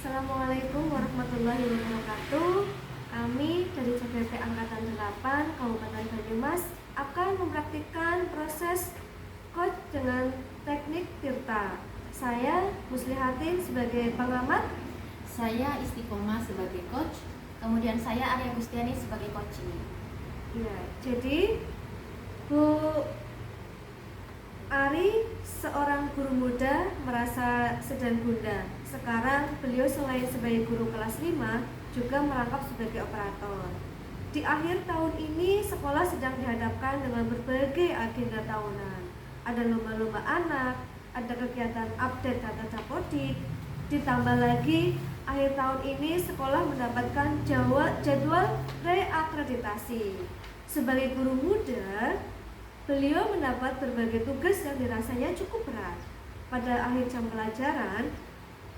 Assalamualaikum warahmatullahi wabarakatuh. Kami dari CPP Angkatan 8 Kabupaten Banyumas akan mempraktikkan proses coach dengan teknik Tirta. Saya Muslihatin sebagai pengamat. Saya Istiqomah sebagai coach. Kemudian saya Arya Gustiani sebagai coaching. Ya, jadi Bu Ari, seorang guru muda, merasa sedang gundah. Sekarang beliau selain sebagai guru kelas 5 juga merangkap sebagai operator. Di akhir tahun ini sekolah sedang dihadapkan dengan berbagai agenda tahunan. Ada lomba-lomba anak, ada kegiatan update data Dapodik. Ditambah lagi akhir tahun ini sekolah mendapatkan jadwal reakreditasi. Sebagai guru muda, beliau mendapat berbagai tugas yang dirasanya cukup berat. Pada akhir jam pelajaran,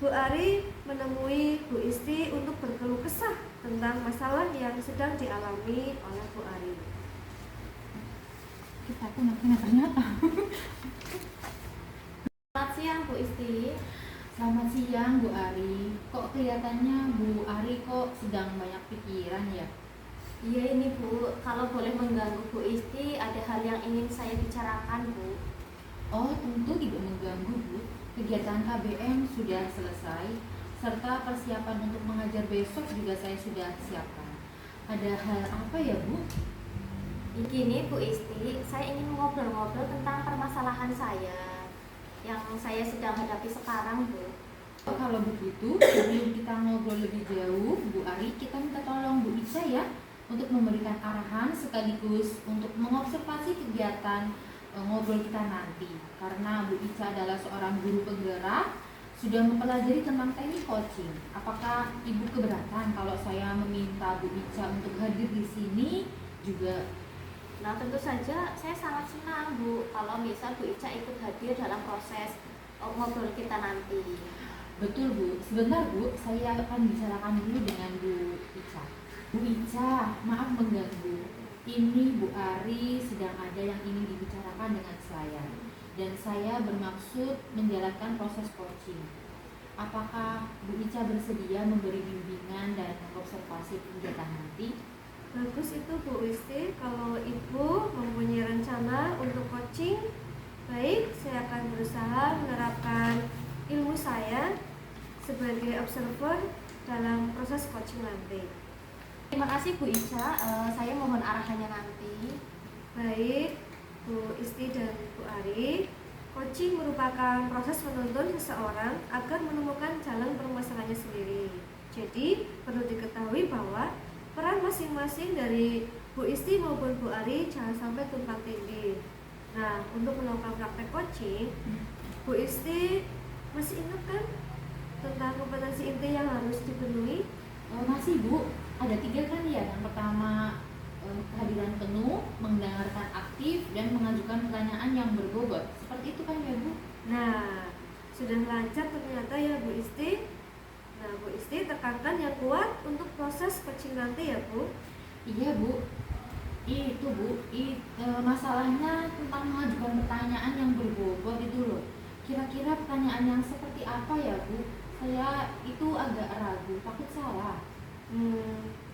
Bu Ari menemui Bu Isti untuk berkeluh kesah tentang masalah yang sedang dialami oleh Bu Ari. Kita pun ternyata. Selamat siang Bu Isti. Selamat siang Bu Ari. Kok kelihatannya Bu Ari kok sedang banyak pikiran ya? Iya ini Bu, kalau boleh mengganggu Bu Isti, ada hal yang ingin saya bicarakan Bu. Oh tentu tidak mengganggu Bu. Kegiatan KBM sudah selesai, serta persiapan untuk mengajar besok juga saya sudah siapkan. Ada hal apa ya Bu? Begini Bu Isti, saya ingin ngobrol-ngobrol tentang permasalahan saya yang saya sedang hadapi sekarang Bu. Kalau begitu, sebelum kita ngobrol lebih jauh, Bu Ari, kita minta tolong Bu Ica ya untuk memberikan arahan sekaligus untuk mengobservasi kegiatan ngobrol kita nanti. Karena Bu Ica adalah seorang guru penggerak, sudah mempelajari tentang teknik coaching. Apakah Ibu keberatan kalau saya meminta Bu Ica untuk hadir di sini juga? Nah tentu saja saya sangat senang Bu kalau misal Bu Ica ikut hadir dalam proses ngobrol kita nanti. Betul Bu, sebentar Bu, saya akan bicarakan dulu dengan Bu Ica. Bu Ica, maaf mengganggu. Ini Bu Ari sedang ada yang ingin dibicarakan dengan saya. Dan saya bermaksud menjalankan proses coaching. Apakah Bu Ica bersedia memberi bimbingan dan observasi kegiatan nanti? Bagus itu Bu Isti, kalau Ibu mempunyai rencana untuk coaching, baik, saya akan berusaha menerapkan ilmu saya sebagai observer dalam proses coaching nanti. Terima kasih Bu Ica, saya mohon arahannya nanti. Baik, Bu Isti dan Bu Ari, coaching merupakan proses menuntun seseorang agar menemukan jalan permasalahannya sendiri. Jadi, perlu diketahui bahwa peran masing-masing dari Bu Isti maupun Bu Ari jangan sampai tumpang tindih. Nah, untuk melakukan praktek coaching, Bu Isti masih ingat kan tentang kompetensi inti yang harus dipenuhi? Masih Bu, ada 3 kan ya. Yang pertama kehadiran penuh, mendengarkan aktif, dan mengajukan pertanyaan yang berbobot. Seperti itu kan ya Bu? Nah, sudah lancar ternyata ya Bu Isti. Nah, Bu Isti tekankan yang kuat untuk proses coaching nanti ya Bu. Iya Bu, itu Bu, masalahnya tentang mengajukan pertanyaan yang berbobot itu loh. Kira-kira pertanyaan yang seperti apa ya Bu? Saya itu agak ragu, takut salah.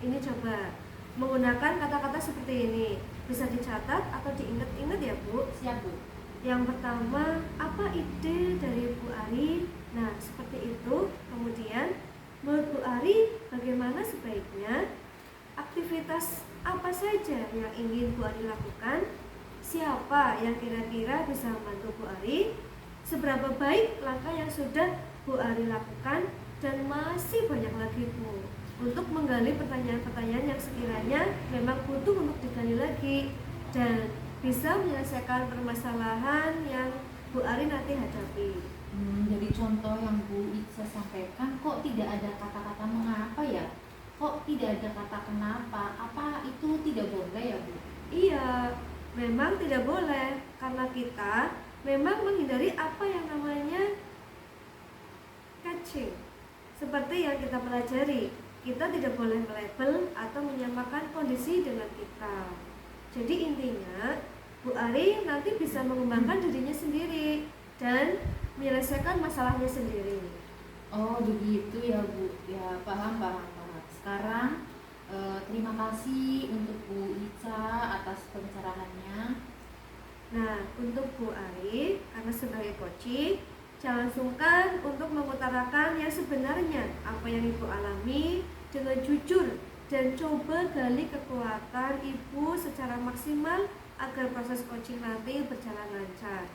Ini coba menggunakan kata-kata seperti ini. Bisa dicatat atau diingat-ingat ya Bu. Siap Bu. Yang pertama, apa ide dari Bu Ari? Nah, seperti itu. Kemudian, menurut Bu Ari, bagaimana sebaiknya? Aktivitas apa saja yang ingin Bu Ari lakukan? Siapa yang kira-kira bisa membantu Bu Ari? Seberapa baik langkah yang sudah Bu Ari lakukan? Dan masih banyak lagi Bu, untuk menggali pertanyaan-pertanyaan yang sekiranya memang butuh untuk digali lagi dan bisa menyelesaikan permasalahan yang Bu Ari nanti hadapi. Jadi contoh yang Bu Ica sampaikan kok tidak ada kata-kata mengapa ya? Kok tidak ada kata kenapa? Apa itu tidak boleh ya Bu? Iya, memang tidak boleh karena kita memang menghindari apa yang namanya catching. Seperti yang kita pelajari, kita tidak boleh melabel atau menyamakan kondisi dengan kita. Jadi intinya, Bu Ari nanti bisa mengembangkan dirinya sendiri dan menyelesaikan masalahnya sendiri. Oh begitu ya Bu. sekarang terima kasih untuk Bu Ica atas pencerahannya. Nah, untuk Bu Ari, karena sebagai coaching, jangan sungkan untuk mengutarakan yang sebenarnya apa yang Ibu alami dengan jujur dan coba gali kekuatan Ibu secara maksimal agar proses coaching nanti berjalan lancar.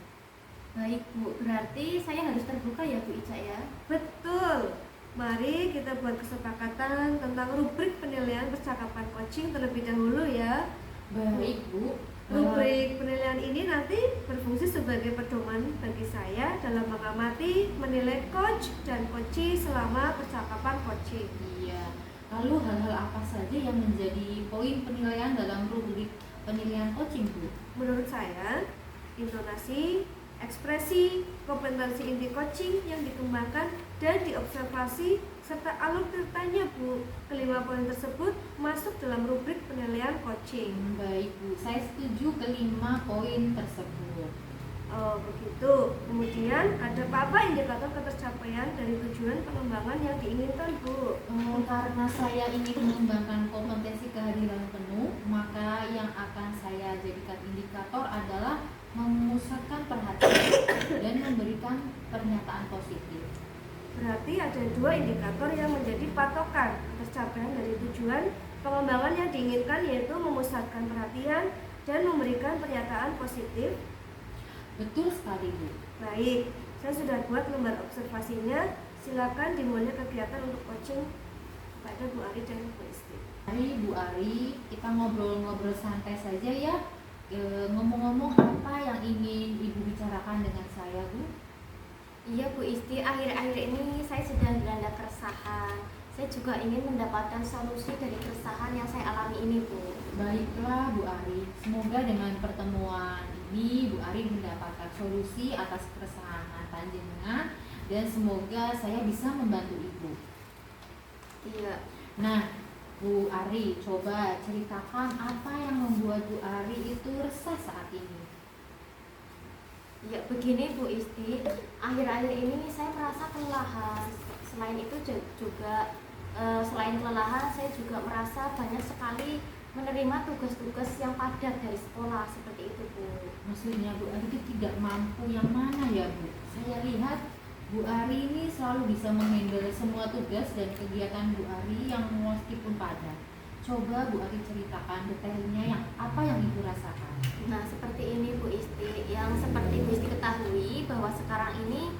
Baik Bu, berarti saya harus terbuka ya Bu Ica ya? Betul. Mari kita buat kesepakatan tentang rubrik penilaian percakapan coaching terlebih dahulu ya. Baik Bu. Rubrik penilaian ini nanti berfungsi sebagai pedoman bagi saya dalam mengamati, menilai coach dan coachee selama percakapan coaching. Iya. Lalu hal-hal apa saja yang menjadi poin penilaian dalam rubrik penilaian coaching Bu? Menurut saya, intonasi, ekspresi, kompetensi inti coaching yang dikembangkan dan diobservasi serta alur ceritanya Bu. Kelima poin tersebut masuk dalam rubrik penilaian coaching. Baik Bu, saya setuju kelima poin tersebut. Oh begitu. Kemudian ada apa indikator ketercapaian dari tujuan pengembangan yang diinginkan Bu? Karena saya ingin mengembangkan kompetensi kehadiran penuh, maka yang akan saya jadikan indikator adalah memusatkan perhatian dan memberikan pernyataan positif. Berarti ada dua indikator yang menjadi patokan ketercapaian dari tujuan pengembangan yang diinginkan, yaitu memusatkan perhatian dan memberikan pernyataan positif. Betul sekali Bu. Baik, saya sudah buat lembar observasinya. Silakan dimulai kegiatan untuk coaching pada Bu Ari dan Bu Isti. Mari Bu Ari, kita ngobrol-ngobrol santai saja ya. Ngomong-ngomong, apa yang ingin Ibu bicarakan dengan saya Bu? Iya Bu Isti, akhir-akhir ini saya sedang dilanda keresahan. Saya juga ingin mendapatkan solusi dari keresahan yang saya alami ini Bu. Baiklah Bu Ari, semoga dengan pertemuan ini Bu Ari mendapatkan solusi atas keresahan panjenengan dan semoga saya bisa membantu Ibu. Iya. Nah, Bu Ari, coba ceritakan apa yang membuat Bu Ari itu resah saat ini. Ya begini Bu Isti, akhir-akhir ini saya merasa kelelahan. Selain itu juga selain kelelahan, saya juga merasa banyak sekali menerima tugas-tugas yang padat dari sekolah seperti itu Bu. Maksudnya Bu Ari itu tidak mampu yang mana ya Bu? Saya lihat Bu Ari ini selalu bisa menghandle semua tugas dan kegiatan Bu Ari yang meskipun padat. Coba Bu Ari ceritakan detailnya yang apa yang Ibu rasakan. Nah seperti ini Bu Isti, yang seperti Bu Isti ketahui bahwa sekarang ini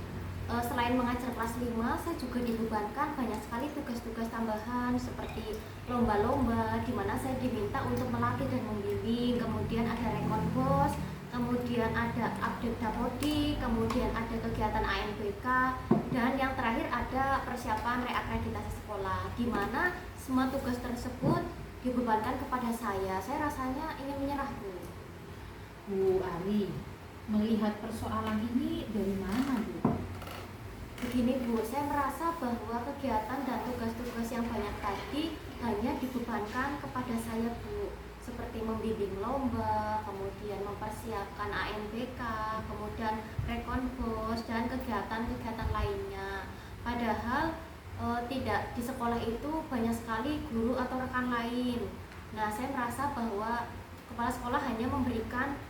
selain mengajar kelas 5, saya juga dibebankan banyak sekali tugas-tugas tambahan seperti lomba-lomba di mana saya diminta untuk melatih dan membimbing, kemudian ada rekon bos, kemudian ada update dapodik, kemudian ada kegiatan ANBK, dan yang terakhir ada persiapan reakreditasi sekolah, di mana semua tugas tersebut dibebankan kepada saya. Saya rasanya ingin menyerah Bu. Bu Ari, melihat persoalan ini dari mana Bu? Begini Bu, saya merasa bahwa kegiatan dan tugas-tugas yang banyak tadi hanya dibebankan kepada saya Bu, seperti membimbing lomba, kemudian mempersiapkan ANBK, kemudian rekon bos dan kegiatan-kegiatan lainnya. Padahal tidak, di sekolah itu banyak sekali guru atau rekan lain. Nah, saya merasa bahwa kepala sekolah hanya memberikan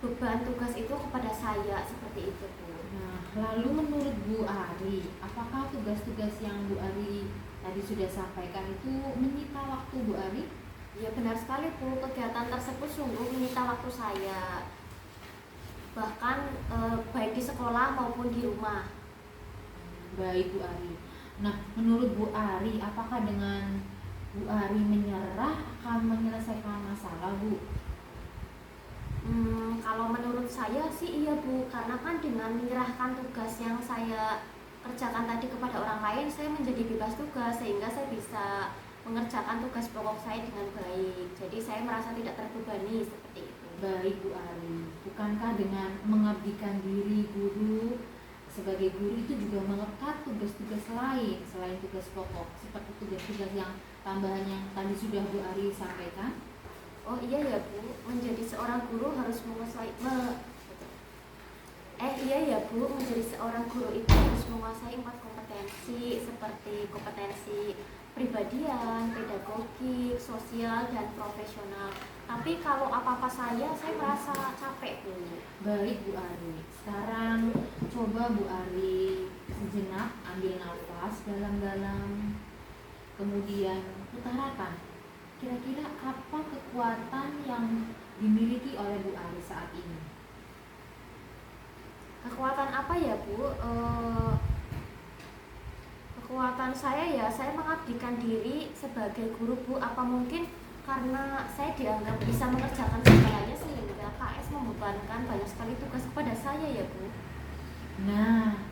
beban tugas itu kepada saya, seperti itu Bu. Nah, lalu menurut Bu Ari, apakah tugas-tugas yang Bu Ari tadi sudah sampaikan itu menyita waktu Bu Ari? Ya benar sekali Bu, kegiatan tersebut sungguh menyita waktu saya, bahkan baik di sekolah maupun di rumah. Baik Bu Ari. Nah, menurut Bu Ari, apakah dengan Bu Ari menyerah akan menyelesaikan masalah Bu? Kalau menurut saya sih iya Bu, karena kan dengan menyerahkan tugas yang saya kerjakan tadi kepada orang lain, saya menjadi bebas tugas sehingga saya bisa mengerjakan tugas pokok saya dengan baik. Jadi saya merasa tidak terbebani seperti itu. Baik Bu Ari, bukankah dengan mengabdikan diri guru sebagai guru itu juga melekat tugas-tugas lain selain tugas pokok seperti tugas-tugas yang tambahan yang tadi sudah Bu Ari sampaikan? Oh iya ya Bu, menjadi seorang guru harus iya ya Bu, menjadi seorang guru itu harus menguasai 4 kompetensi. kompetensi seperti kompetensi pribadian, pedagogik, sosial, dan profesional. Tapi kalau apa-apa saya merasa capek Bu. Baik Bu Ari, sekarang coba Bu Ari sejenak ambil nafas dalam-dalam, kemudian utarakan kira-kira apa kekuatan yang dimiliki oleh Bu Ari saat ini. Kekuatan apa ya Bu? Kekuatan saya mengabdikan diri sebagai guru Bu. Apa mungkin karena saya dianggap bisa mengerjakan segalanya sehingga KS membebankan banyak sekali tugas kepada saya ya Bu. Nah,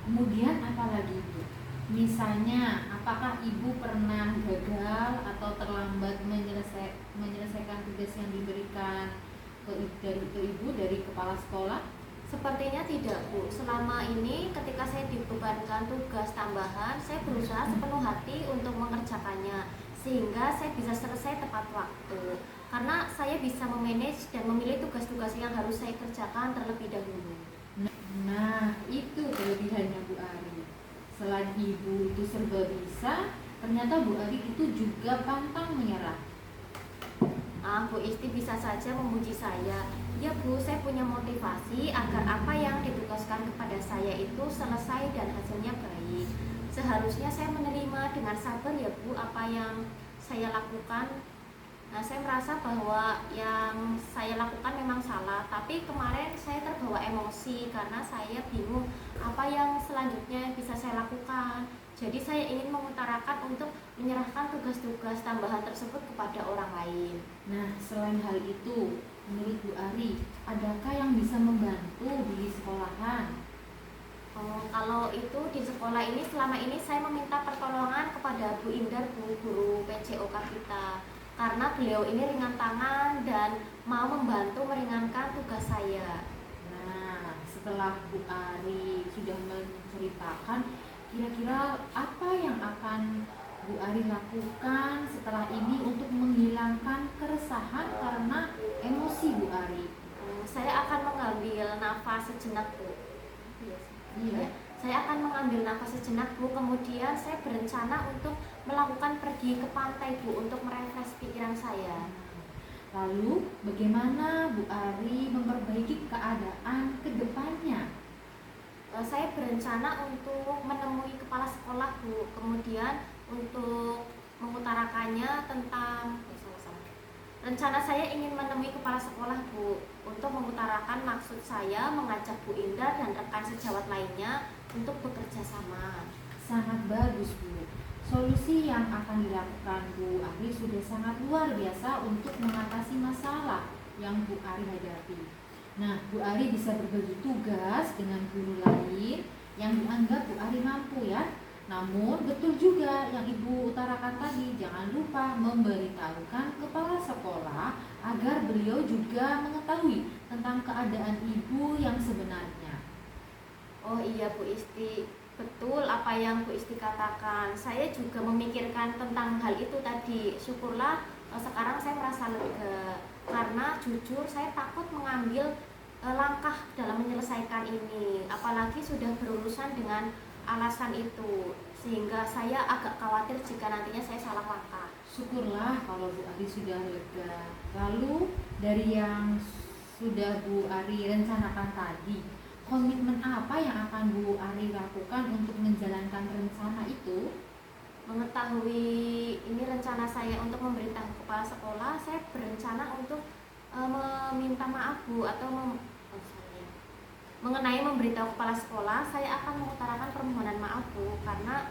kemudian apa lagi Bu? Misalnya, apakah Ibu pernah gagal atau terlambat menyelesaikan tugas yang diberikan ke Ibu dari kepala sekolah? Sepertinya tidak Bu. Selama ini ketika saya dibebankan tugas tambahan, saya berusaha sepenuh hati untuk mengerjakannya sehingga saya bisa selesai tepat waktu. Karena saya bisa memanage dan memilih tugas-tugas yang harus saya kerjakan terlebih dahulu. Nah, itu kelebihannya Bu Ari. Selain Ibu itu serba bisa, ternyata Bu Ari itu juga pantang menyerah. Bu Isti bisa saja memuji saya. Ya Bu, saya punya motivasi agar apa yang ditugaskan kepada saya itu selesai dan hasilnya baik. Seharusnya saya menerima dengan sabar ya Bu apa yang saya lakukan. Nah, saya merasa bahwa yang saya lakukan memang salah, tapi kemarin saya terbawa emosi karena saya bingung apa yang selanjutnya bisa saya lakukan. Jadi saya ingin mengutarakan untuk menyerahkan tugas-tugas tambahan tersebut kepada orang lain. Nah, selain hal itu, menurut Bu Ari, adakah yang bisa membantu di sekolahan? Kalau itu di sekolah ini selama ini saya meminta pertolongan kepada Bu Indar, Bu guru PJOK kita, karena beliau ini ringan tangan dan mau membantu meringankan tugas saya. Nah, setelah Bu Ari sudah menceritakan, kira-kira apa yang akan Bu Ari lakukan setelah ini untuk menghilangkan keresahan karena emosi Bu Ari? Saya akan mengambil nafas sejenak Bu. Iya. Saya akan mengambil nafas sejenak Bu, kemudian saya berencana untuk melakukan pergi ke pantai Bu untuk merefresh pikiran saya. Lalu bagaimana Bu Ari memperbaiki keadaan ke depannya? Saya berencana untuk menemui kepala sekolah Bu, kemudian untuk mengutarakannya tentang rencana saya ingin menemui kepala sekolah Bu untuk mengutarakan maksud saya mengajak Bu Indah dan rekan sejawat lainnya untuk bekerja sama. Sangat bagus Bu. Solusi yang akan dilakukan Bu Ari sudah sangat luar biasa untuk mengatasi masalah yang Bu Ari hadapi. Nah, Bu Ari bisa berbagi tugas dengan guru lain yang dianggap Bu Ari mampu ya. Namun betul juga yang Ibu utarakan tadi, jangan lupa memberitahukan kepala sekolah agar beliau juga mengetahui tentang keadaan Ibu yang sebenarnya. Oh iya Bu Isti, betul apa yang Bu Isti katakan. Saya juga memikirkan tentang hal itu tadi. Syukurlah sekarang saya merasa lega karena jujur saya takut mengambil langkah dalam menyelesaikan ini, apalagi sudah berurusan dengan alasan itu, sehingga saya agak khawatir jika nantinya saya salah langkah. Syukurlah kalau Bu Ari sudah lega. Lalu dari yang sudah Bu Ari rencanakan tadi, komitmen apa yang akan Bu Ari lakukan untuk menjalankan rencana itu? Mengetahui ini rencana saya untuk memberitahu kepala sekolah, saya berencana untuk meminta maaf Bu atau mengenai memberitahu kepala sekolah, saya akan mengutarakan permohonan maaf Bu karena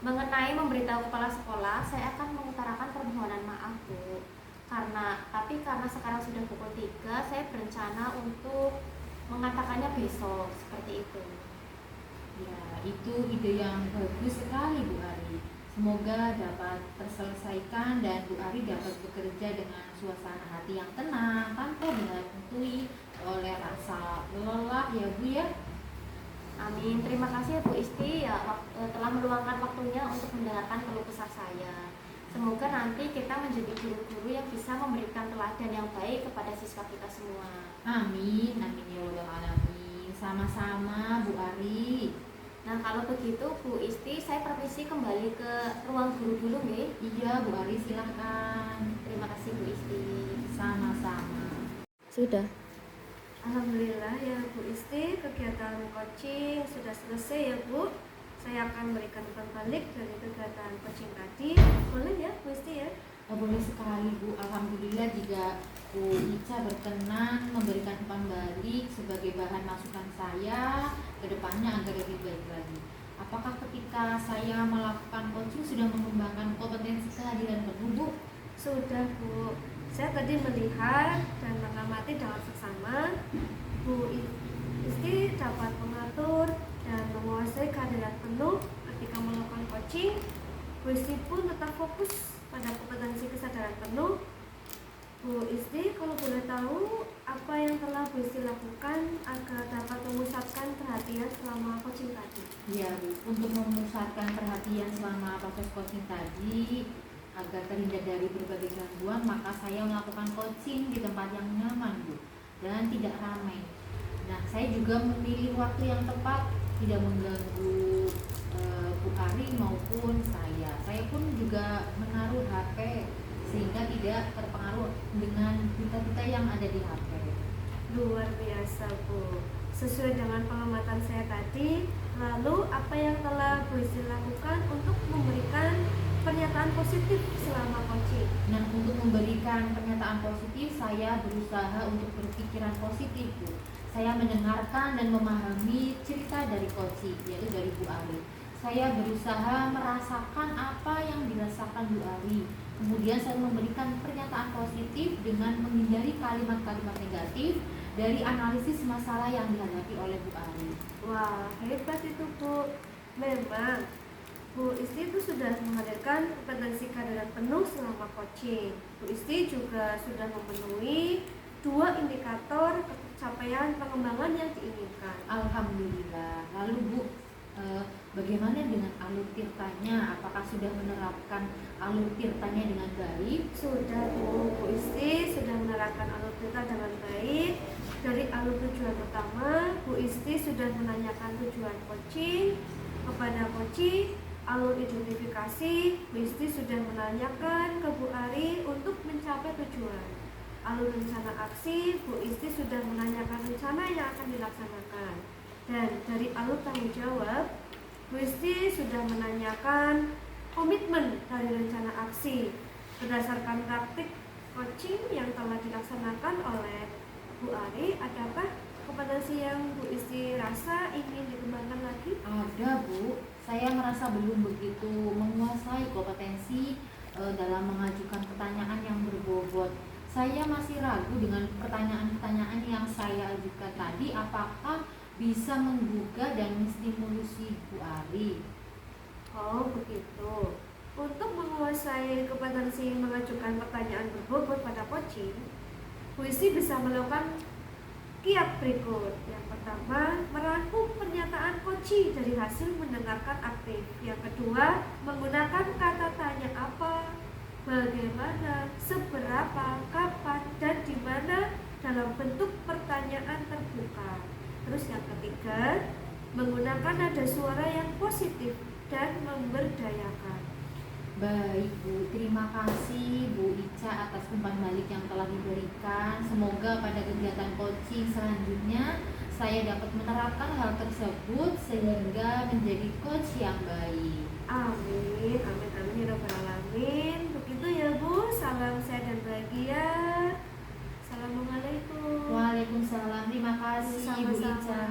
mengenai memberitahu kepala sekolah, saya akan mengutarakan permohonan maaf Bu karena sekarang sudah pukul 3, saya berencana untuk mengatakannya besok seperti itu. Ya, itu ide yang bagus sekali Bu Ari. Semoga dapat terselesaikan dan Bu Ari dapat bekerja dengan suasana hati yang tenang tanpa dihantui oleh rasa lelah ya Bu ya. Amin. Terima kasih ya Bu Isti ya telah meluangkan waktunya untuk mendengarkan keluh kesah saya. Semoga nanti kita menjadi guru-guru yang bisa memberikan teladan yang baik kepada siswa kita semua. Amin, amin ya rabbal alamin. Sama-sama Bu Ari. Nah, kalau begitu Bu Isti, saya permisi kembali ke ruang guru dulu nggih. Iya Bu Ari, silahkan. Terima kasih Bu Isti. Sama-sama. Sudah. Alhamdulillah ya Bu Isti, kegiatan coaching sudah selesai ya Bu. Saya akan berikan umpan balik dari kegiatan coaching tadi. Boleh ya Bu Isti ya? Boleh sekali Bu. Alhamdulillah jika Bu Ica berkenan memberikan umpan balik sebagai bahan masukan saya ke depannya agar lebih baik lagi. Apakah ketika saya melakukan coaching sudah mengembangkan kompetensi kehadiran penuh Bu? Sudah Bu. Saya tadi melihat dan mengamati dengan seksama Bu Isti dapat mengatur dan menguasai kehadiran penuh ketika melakukan coaching. Bu Isti pun tetap fokus pada kompetensi kesadaran penuh. Bu Isti, kalau boleh tahu apa yang telah Bu Isti lakukan agar dapat memusatkan perhatian selama coaching tadi? Ya Bu, untuk memusatkan perhatian selama proses coaching tadi agar terhindar dari berbagai gangguan, maka saya melakukan coaching di tempat yang nyaman Bu dan tidak ramai. Nah, saya juga memilih waktu yang tepat, tidak mengganggu Bu Ari maupun saya. Saya pun juga menaruh HP sehingga tidak terpengaruh dengan berita-berita yang ada di HP. Luar biasa Bu. Sesuai dengan pengamatan saya tadi, lalu apa yang telah Bu Isti lakukan untuk memberikan pernyataan positif selama coaching? Nah, untuk memberikan pernyataan positif, saya berusaha untuk berpikiran positif Bu. Saya mendengarkan dan memahami cerita dari coaching, yaitu dari Bu Ari. Saya berusaha merasakan apa yang dirasakan Bu Ari. Kemudian saya memberikan pernyataan positif dengan menghindari kalimat-kalimat negatif dari analisis masalah yang dihadapi oleh Bu Ari. Wah, hebat itu Bu. Memang Bu Isti itu sudah menghadirkan kompetensi kehadiran penuh selama coaching. Bu Isti juga sudah memenuhi 2 indikator capaian pengembangan yang diinginkan. Alhamdulillah. Lalu Bu, bagaimana dengan alur tirtanya? Apakah sudah menerapkan alur tirtanya dengan baik? Sudah Bu, Bu Isti sudah menerapkan alur tirta dengan baik. Dari alur tujuan utama, Bu Isti sudah menanyakan tujuan coaching kepada coaching. Alur identifikasi, Bu Isti sudah menanyakan ke Bu Ari untuk mencapai tujuan. Alur rencana aksi, Bu Isti sudah menanyakan rencana yang akan dilaksanakan. Dan dari alur tanggung jawab, Bu Isti sudah menanyakan komitmen dari rencana aksi. Berdasarkan praktik coaching yang telah dilaksanakan oleh Bu Ari, adakah kompetensi yang Bu Isti rasa ingin dikembangkan lagi? Ada Bu, saya merasa belum begitu menguasai kompetensi dalam mengajukan pertanyaan yang berbobot. Saya masih ragu dengan pertanyaan-pertanyaan yang saya ajukan tadi, apakah bisa menggugah dan menstimulusi Bu Ari. Oh begitu. Untuk menguasai kompetensi mengajukan pertanyaan berbobot pada coaching, Bu Isti bisa melakukan kiat berikut. Yang pertama, merangkum pernyataan coaching dari hasil mendengarkan aktif. Yang kedua, menggunakan kata tanya apa, bagaimana, seberapa, kapan, dan di mana dalam bentuk pertanyaan terbuka. Terus yang ketiga, menggunakan nada suara yang positif dan memberdayakan. Baik Bu, terima kasih Bu Ica atas umpan balik yang telah diberikan. Semoga pada kegiatan coaching selanjutnya saya dapat menerapkan hal tersebut sehingga menjadi coach yang baik. Amin, amin, amin ya rabbal alamin. Begitu ya Bu, salam sehat dan bahagia. Assalamualaikum. Waalaikumsalam, terima kasih Bu Sama-sama. Ica.